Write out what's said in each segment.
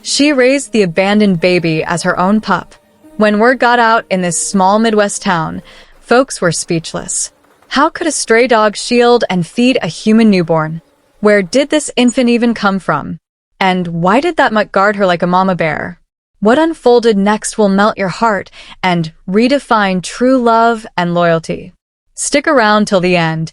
She raised the abandoned baby as her own pup. When word got out in this small Midwest town, folks were speechless. How could a stray dog shield and feed a human newborn? Where did this infant even come from? And why did that mutt guard her like a mama bear? What unfolded next will melt your heart and redefine true love and loyalty. Stick around till the end.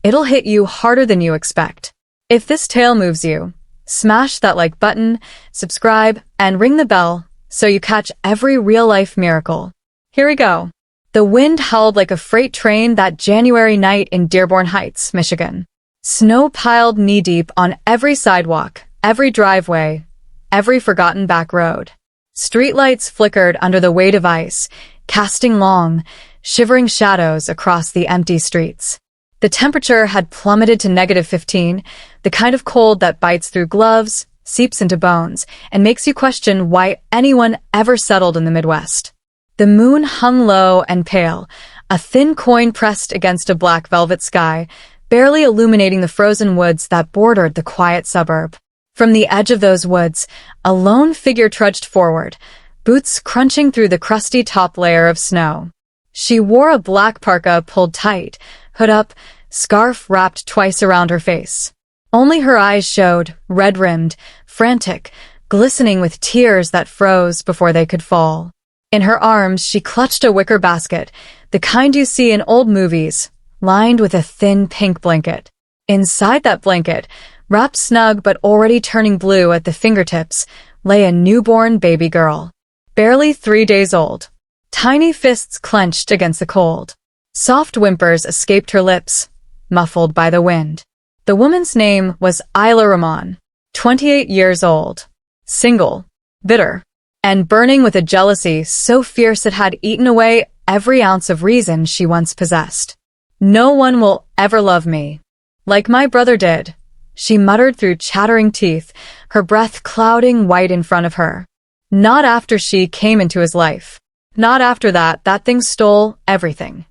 It'll hit you harder than you expect. If this tale moves you, smash that like button, subscribe, and ring the bell so you catch every real-life miracle. Here we go. The wind howled like a freight train that January night in Dearborn Heights, Michigan. Snow piled knee-deep on every sidewalk, every driveway, every forgotten back road. Streetlights flickered under the weight of ice, casting long, shivering shadows across the empty streets. The temperature had plummeted to -15, the kind of cold that bites through gloves, seeps into bones, and makes you question why anyone ever settled in the Midwest. The moon hung low and pale, a thin coin pressed against a black velvet sky, barely illuminating the frozen woods that bordered the quiet suburb. From the edge of those woods, a lone figure trudged forward, boots crunching through the crusty top layer of snow. She wore a black parka pulled tight, hood up, scarf wrapped twice around her face. Only her eyes showed, red-rimmed, frantic, glistening with tears that froze before they could fall. In her arms, she clutched a wicker basket, the kind you see in old movies, lined with a thin pink blanket. Inside that blanket, wrapped snug but already turning blue at the fingertips, lay a newborn baby girl. Barely 3 days old. Tiny fists clenched against the cold. Soft whimpers escaped her lips, muffled by the wind. The woman's name was Isla Ramon, 28 years old, single, bitter, and burning with a jealousy so fierce it had eaten away every ounce of reason she once possessed. "No one will ever love me, like my brother did," she muttered through chattering teeth, her breath clouding white in front of her. Not after she came into his life. Not after that thing stole everything.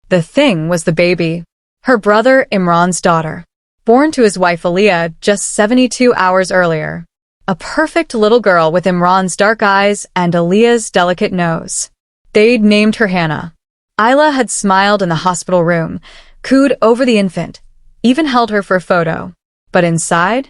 The thing was the baby, her brother Imran's daughter, born to his wife Aliyah just 72 hours earlier. A perfect little girl with Imran's dark eyes and Aliyah's delicate nose. They'd named her Hannah. Isla had smiled in the hospital room, cooed over the infant, even held her for a photo. But inside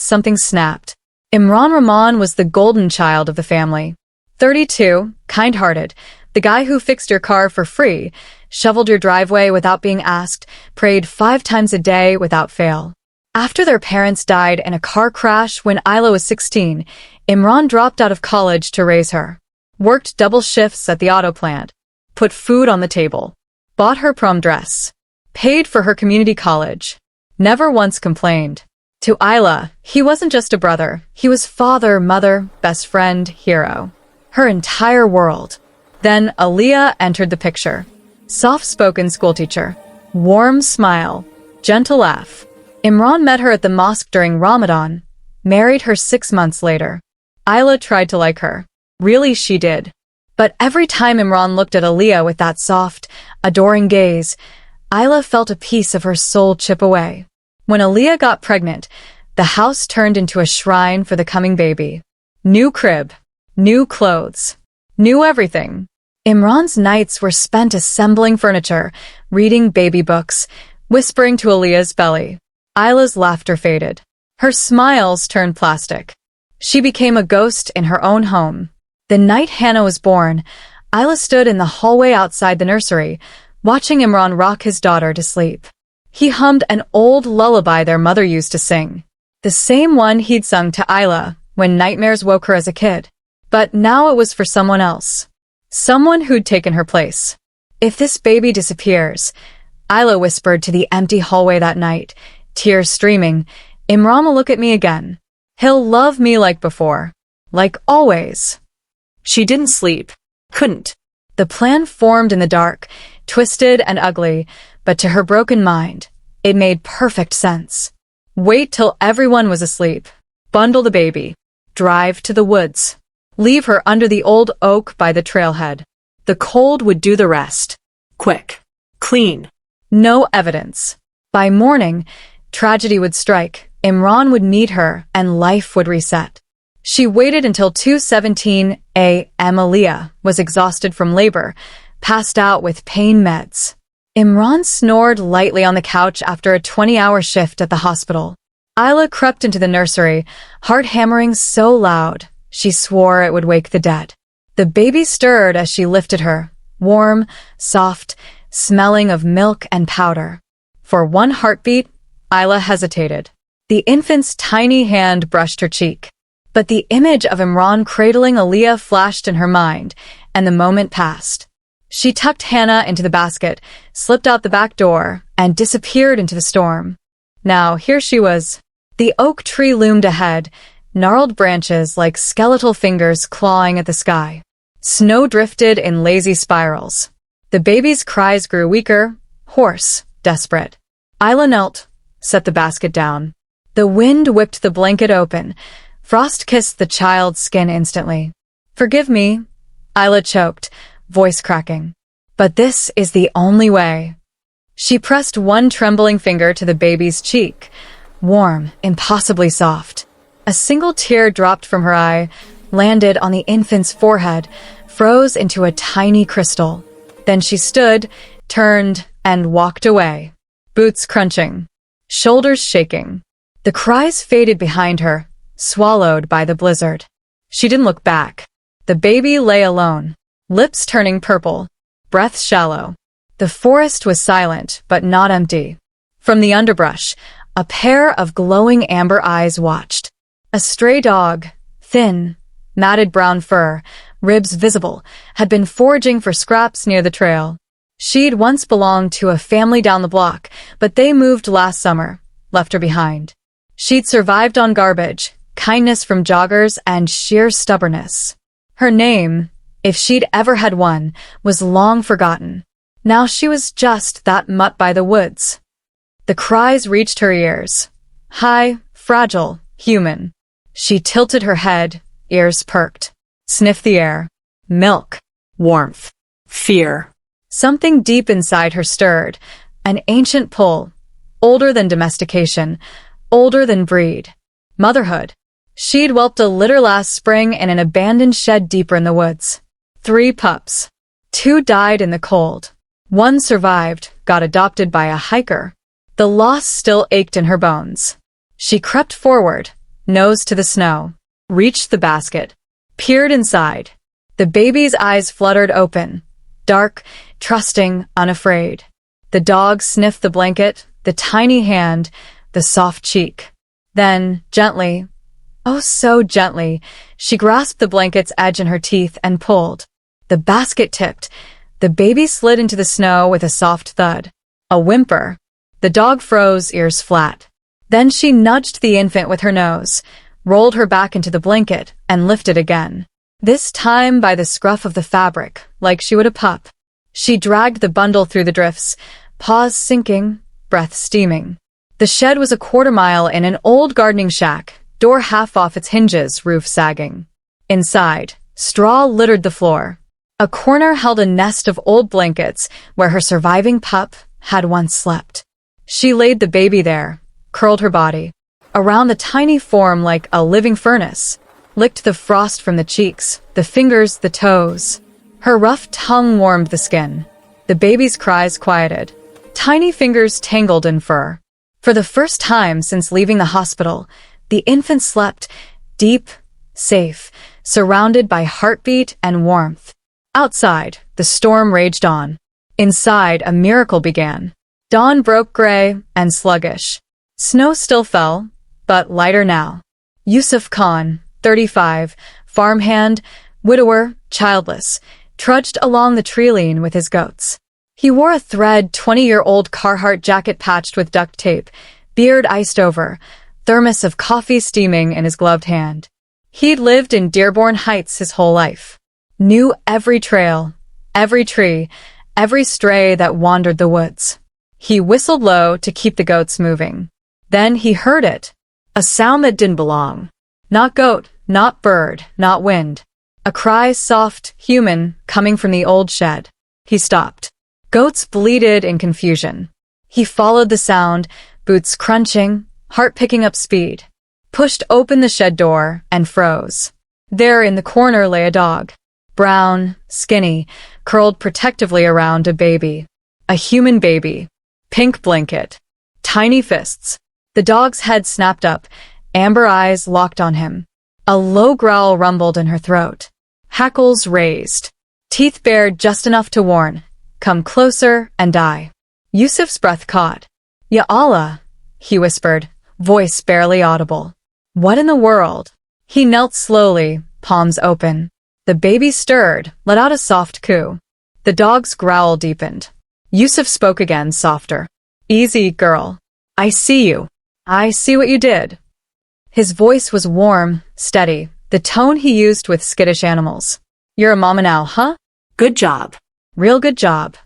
something snapped. Imran Rahman was the golden child of the family. 32, kind-hearted, the guy who fixed your car for free, shoveled your driveway without being asked, prayed 5 times a day without fail. After their parents died in a car crash when Isla was 16, Imran dropped out of college to raise her. Worked double shifts at the auto plant, put food on the table, bought her prom dress, paid for her community college. Never once complained. To Isla, he wasn't just a brother. He was father, mother, best friend, hero. Her entire world. Then Aliyah entered the picture. Soft-spoken schoolteacher. Warm smile. Gentle laugh. Imran met her at the mosque during Ramadan. Married her 6 months later. Isla tried to like her. Really, she did. But every time Imran looked at Aliyah with that soft, adoring gaze, Isla felt a piece of her soul chip away. When Aliyah got pregnant, the house turned into a shrine for the coming baby. New crib, new clothes, new everything. Imran's nights were spent assembling furniture, reading baby books, whispering to Aliyah's belly. Isla's laughter faded. Her smiles turned plastic. She became a ghost in her own home. The night Hannah was born, Isla stood in the hallway outside the nursery, watching Imran rock his daughter to sleep. He hummed an old lullaby their mother used to sing. The same one he'd sung to Isla when nightmares woke her as a kid. But now it was for someone else. Someone who'd taken her place. "If this baby disappears," Isla whispered to the empty hallway that night, tears streaming, "Imran will look at me again. He'll love me like before. Like always." She didn't sleep. Couldn't. The plan formed in the dark, twisted and ugly, but to her broken mind, it made perfect sense. Wait till everyone was asleep. Bundle the baby. Drive to the woods. Leave her under the old oak by the trailhead. The cold would do the rest. Quick. Clean. No evidence. By morning, tragedy would strike. Imran would meet her, and life would reset. She waited until 2:17 a.m. Aaliyah was exhausted from labor, passed out with pain meds. Imran snored lightly on the couch after a 20-hour shift at the hospital. Isla crept into the nursery, heart hammering so loud she swore it would wake the dead. The baby stirred as she lifted her, warm, soft, smelling of milk and powder. For one heartbeat, Isla hesitated. The infant's tiny hand brushed her cheek. But the image of Imran cradling Aaliyah flashed in her mind, and the moment passed. She tucked Hannah into the basket, slipped out the back door, and disappeared into the storm. Now, here she was. The oak tree loomed ahead, gnarled branches like skeletal fingers clawing at the sky. Snow drifted in lazy spirals. The baby's cries grew weaker, hoarse, desperate. Isla knelt, set the basket down. The wind whipped the blanket open. Frost kissed the child's skin instantly. "Forgive me," Isla choked, voice cracking. "But this is the only way." She pressed one trembling finger to the baby's cheek, warm, impossibly soft. A single tear dropped from her eye, landed on the infant's forehead, froze into a tiny crystal. Then she stood, turned, and walked away, boots crunching, shoulders shaking. The cries faded behind her, swallowed by the blizzard. She didn't look back. The baby lay alone, lips turning purple, breath shallow. The forest was silent, but not empty. From the underbrush, a pair of glowing amber eyes watched. A stray dog, thin, matted brown fur, ribs visible, had been foraging for scraps near the trail. She'd once belonged to a family down the block, but they moved last summer, left her behind. She'd survived on garbage, kindness from joggers, and sheer stubbornness. Her name, if she'd ever had one, was long forgotten. Now she was just that mutt by the woods. The cries reached her ears. High, fragile, human. She tilted her head, ears perked. Sniffed the air. Milk. Warmth. Fear. Something deep inside her stirred. An ancient pull. Older than domestication. Older than breed. Motherhood. She'd whelped a litter last spring in an abandoned shed deeper in the woods. 3 pups. 2 died in the cold. 1 survived, got adopted by a hiker. The loss still ached in her bones. She crept forward, nose to the snow, reached the basket, peered inside. The baby's eyes fluttered open, dark, trusting, unafraid. The dog sniffed the blanket, the tiny hand, the soft cheek. Then, gently, oh so gently, she grasped the blanket's edge in her teeth and pulled. The basket tipped. The baby slid into the snow with a soft thud. A whimper. The dog froze, ears flat. Then she nudged the infant with her nose, rolled her back into the blanket, and lifted again. This time by the scruff of the fabric, like she would a pup. She dragged the bundle through the drifts, paws sinking, breath steaming. The shed was a quarter-mile in an old gardening shack, door half off its hinges, roof sagging. Inside, straw littered the floor. A corner held a nest of old blankets where her surviving pup had once slept. She laid the baby there, curled her body around the tiny form like a living furnace, licked the frost from the cheeks, the fingers, the toes. Her rough tongue warmed the skin. The baby's cries quieted. Tiny fingers tangled in fur. For the first time since leaving the hospital, the infant slept, deep, safe, surrounded by heartbeat and warmth. Outside, the storm raged on. Inside, a miracle began. Dawn broke gray and sluggish. Snow still fell, but lighter now. Yusuf Khan, 35, farmhand, widower, childless, trudged along the tree lane with his goats. He wore a thread 20-year-old Carhartt jacket patched with duct tape, beard iced over, thermos of coffee steaming in his gloved hand. He'd lived in Dearborn Heights his whole life. Knew every trail, every tree, every stray that wandered the woods. He whistled low to keep the goats moving. Then he heard it. A sound that didn't belong. Not goat, not bird, not wind. A cry soft, human, coming from the old shed. He stopped. Goats bleated in confusion. He followed the sound, boots crunching, heart picking up speed. pushed open the shed door, and froze. There in the corner lay a dog. Brown, skinny, curled protectively around a baby. A human baby. Pink blanket. Tiny fists. The dog's head snapped up, amber eyes locked on him. A low growl rumbled in her throat. Hackles raised. Teeth bared just enough to warn, "Come closer and die." Yusuf's breath caught. "Ya Allah," he whispered, voice barely audible. "What in the world?" He knelt slowly, palms open. The baby stirred, let out a soft coo. The dog's growl deepened. Yusuf spoke again, softer. "Easy, girl. I see you. I see what you did." His voice was warm, steady, the tone he used with skittish animals. "You're a mama now, huh? Good job. Real good job."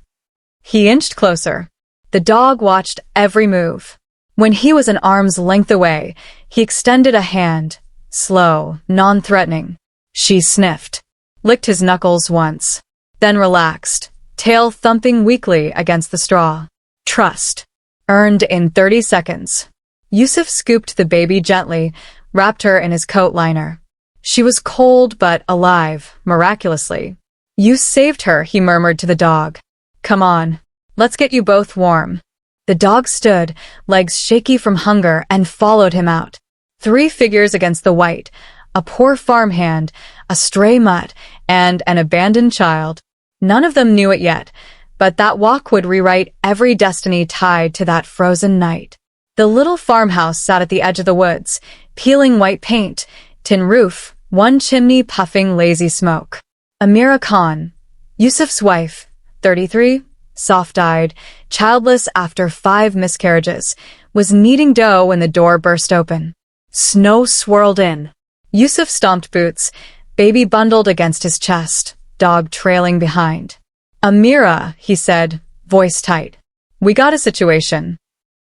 He inched closer. The dog watched every move. When he was an arm's length away, he extended a hand, slow, non-threatening. She sniffed, licked his knuckles once, then relaxed, tail thumping weakly against the straw. Trust. Earned in 30 seconds. Yusuf scooped the baby gently, wrapped her in his coat liner. She was cold but alive, miraculously. "You saved her," he murmured to the dog. "Come on, let's get you both warm." The dog stood, legs shaky from hunger, and followed him out. 3 figures against the white, a poor farmhand, a stray mutt, and an abandoned child. None of them knew it yet, but that walk would rewrite every destiny tied to that frozen night. The little farmhouse sat at the edge of the woods, peeling white paint, tin roof, one chimney puffing lazy smoke. Amira Khan, Yusuf's wife, 33, soft-eyed, childless after 5 miscarriages, was kneading dough when the door burst open. Snow swirled in. Yusuf stomped boots, baby bundled against his chest, dog trailing behind. "Amira," he said, voice tight. "We got a situation."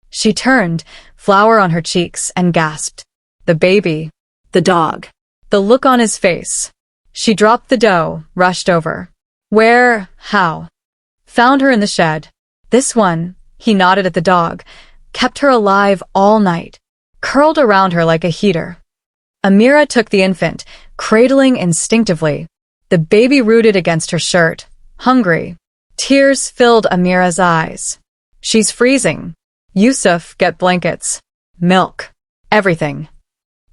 She turned, flour on her cheeks, and gasped. "The baby." "The dog." The look on his face. She dropped the dough, rushed over. "Where? How?" "Found her in the shed. This one," he nodded at the dog, "kept her alive all night. Curled around her like a heater." Amira took the infant, cradling instinctively. The baby rooted against her shirt, hungry. Tears filled Amira's eyes. "She's freezing." "Yusuf, get blankets. Milk. Everything."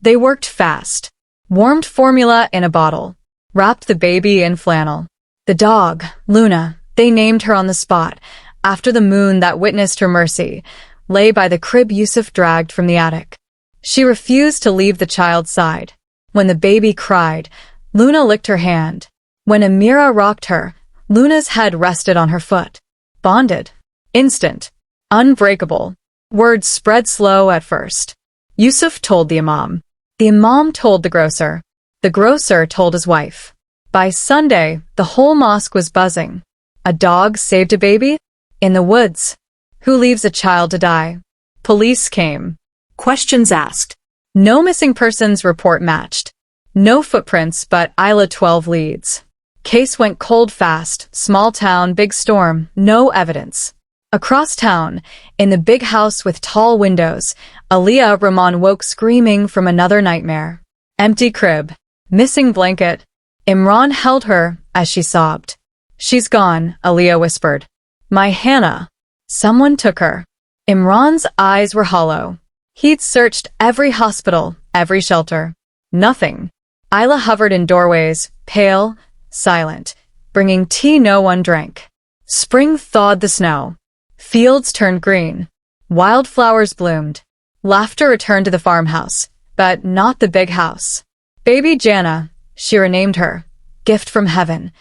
They worked fast. Warmed formula in a bottle. Wrapped the baby in flannel. The dog, Luna, they named her on the spot, after the moon that witnessed her mercy, lay by the crib Yusuf dragged from the attic. She refused to leave the child's side. When the baby cried, Luna licked her hand. When Amira rocked her, Luna's head rested on her foot. Bonded. Instant. Unbreakable. Words spread slow at first. Yusuf told the imam. The imam told the grocer. The grocer told his wife. By Sunday, the whole mosque was buzzing. A dog saved a baby? In the woods. Who leaves a child to die? Police came. Questions asked. No missing persons report matched. No footprints, but ILA 12 leads. Case went cold fast, small town, big storm, no evidence. Across town, in the big house with tall windows, Aliyah Rahman woke screaming from another nightmare. Empty crib. Missing blanket. Imran held her as she sobbed. "She's gone," Aliyah whispered. "My Hannah." Someone took her. Imran's eyes were hollow. He'd searched every hospital, every shelter. Nothing. Isla hovered in doorways, pale, silent, bringing tea no one drank. Spring thawed the snow. Fields turned green. Wildflowers bloomed. Laughter returned to the farmhouse, but not the big house. Baby Jana, she renamed her, gift from heaven,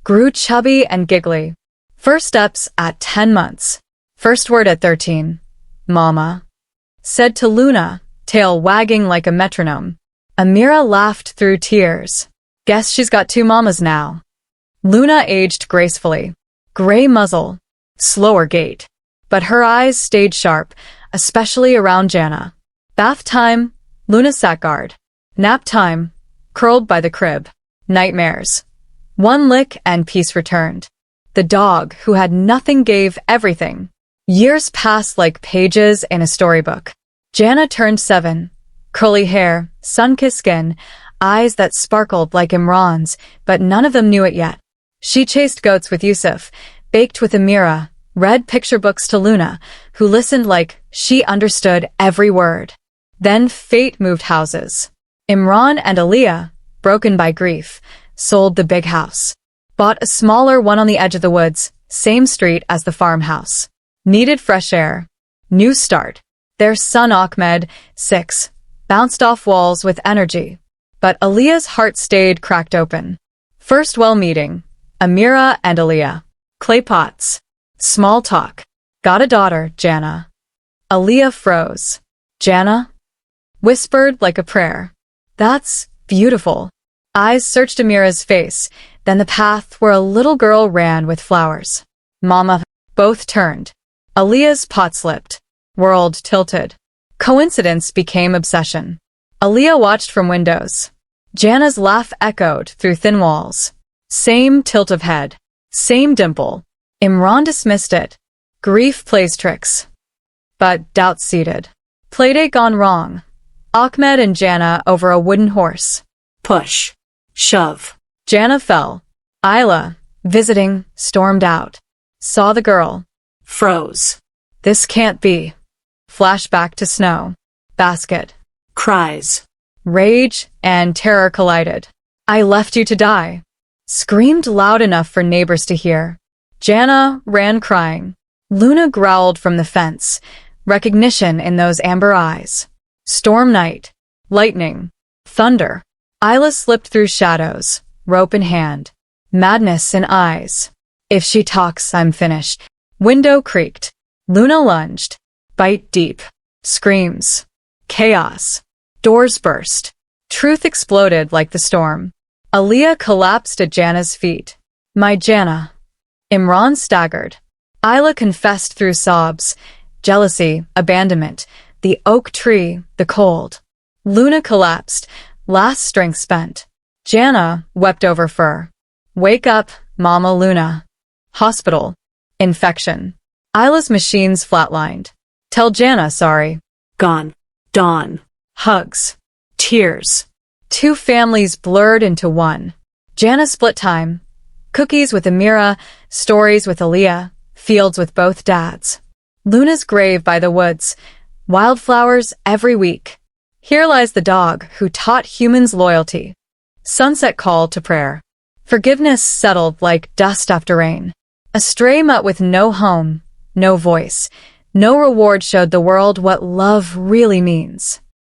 grew chubby and giggly. First steps at 10 months. First word at 13. Mama. Said to Luna, tail wagging like a metronome. Amira laughed through tears. Guess she's got 2 mamas now. Luna aged gracefully. Gray muzzle. Slower gait. But her eyes stayed sharp, especially around Jana. Bath time, Luna sat guard. Nap time, curled by the crib. Nightmares. One lick and peace returned. The dog, who had nothing, gave everything. Years passed like pages in a storybook. Jana turned 7. Curly hair, sun-kissed skin, eyes that sparkled like Imran's, but none of them knew it yet. She chased goats with Yusuf, baked with Amira, read picture books to Luna, who listened like she understood every word. Then fate moved houses. Imran and Aliyah, broken by grief, sold the big house. Bought a smaller one on the edge of the woods, same street as the farmhouse. Needed fresh air. New start. Their son Ahmed, 6, bounced off walls with energy. But Aliyah's heart stayed cracked open. First meeting. Amira and Aliyah. Clay pots. Small talk. Got a daughter, Jana. Aliyah froze. Jana? Whispered like a prayer. That's beautiful. Eyes searched Amira's face, then the path where a little girl ran with flowers. Mama. Both turned. Aliyah's pot slipped. World tilted. Coincidence became obsession. Aliyah watched from windows. Jana's laugh echoed through thin walls. Same tilt of head. Same dimple. Imran dismissed it. Grief plays tricks. But doubt seated. Playdate gone wrong. Ahmed and Jana over a wooden horse. Push. Shove. Jana fell. Isla, visiting, stormed out. Saw the girl. Froze. This can't be. Flashback to snow. Basket. Cries. Rage and terror collided. I left you to die. Screamed loud enough for neighbors to hear. Jana ran crying. Luna growled from the fence. Recognition in those amber eyes. Storm night. Lightning. Thunder. Isla slipped through shadows, rope in hand. Madness in eyes. If she talks, I'm finished. Window creaked. Luna lunged. Bite deep. Screams. Chaos. Doors burst. Truth exploded like the storm. Aliyah collapsed at Jana's feet. My Jana. Imran staggered. Isla confessed through sobs. Jealousy, abandonment, the oak tree, the cold. Luna collapsed, last strength spent. Jana wept over fur. Wake up, Mama Luna. Hospital. Infection. Isla's machines flatlined. Tell Jana sorry. Gone. Dawn. Hugs. Tears. Two families blurred into one. Jana split time. Cookies with Amira, stories with Aliyah, fields with both dads. Luna's grave by the woods. Wildflowers every week. Here lies the dog who taught humans loyalty. Sunset call to prayer. Forgiveness settled like dust after rain. A stray mutt with no home, no voice, no reward showed the world what love really means.